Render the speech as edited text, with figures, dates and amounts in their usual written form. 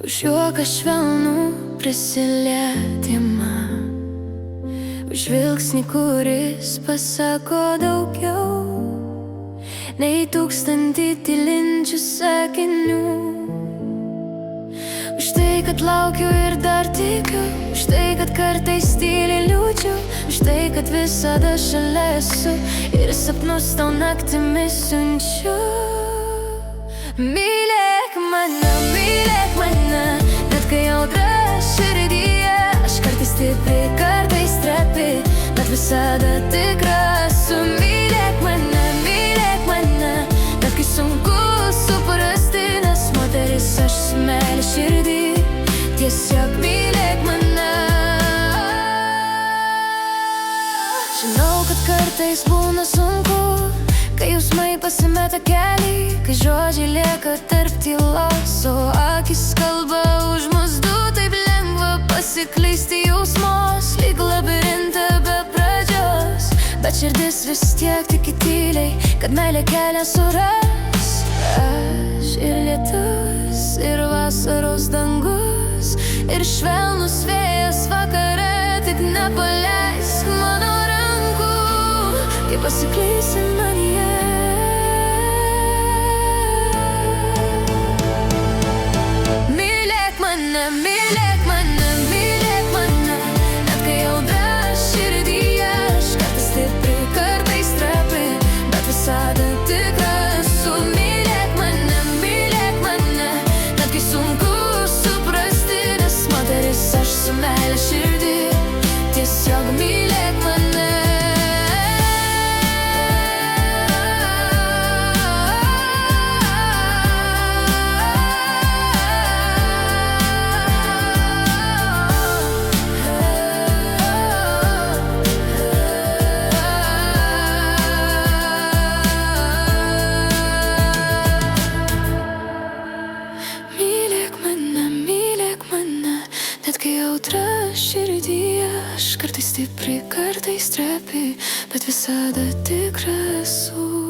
už juoką švelnų prisilietimą, už žvilgsnį, kuris pasako daugiau nei 1000 tylinčių sakinių. Už tai, kad laukiu ir dar tikiu, už tai, kad kartais tyliai liūdžiu, už tai, kad visada šalia esu ir sapnus tau naktimis siunčiu. Mylėk mane, net kai audra širdyje, aš kartais stipri, kartais trapi, bet visada tikra esu. Mylėk mane, net kai sunku suprasti, nes moteris aš su meile širdį. Tiesiog mylėk mane. Žinau, kad kartais būna sunku, kai jausmai pasimeta keliai, kai žodžiai lieka tarp tylos, o akis kalba už mus du. Taip lengva pasiklysti jausmos, lyg labirinte be pradžios, bet širdis vis tiek tiki tyliai, kad meilė kelią suras. Aš ir lietus, ir vasaros dangus, ir švelnus vėjas vakare, tik nepaleisk mano rankų, kai pasiklysi manyje. Mylėk mane, net kai audra širdyje, aš kartais stipri, kartais trapi, bet visada tikra esu. Mylėk mane, net kai sunku suprasti, nes moteris aš su meile širdį. Tiesiog mylėk mane. Net kai audra širdyje, aš kartais stipri, kartais trapi, bet visada tikra esu.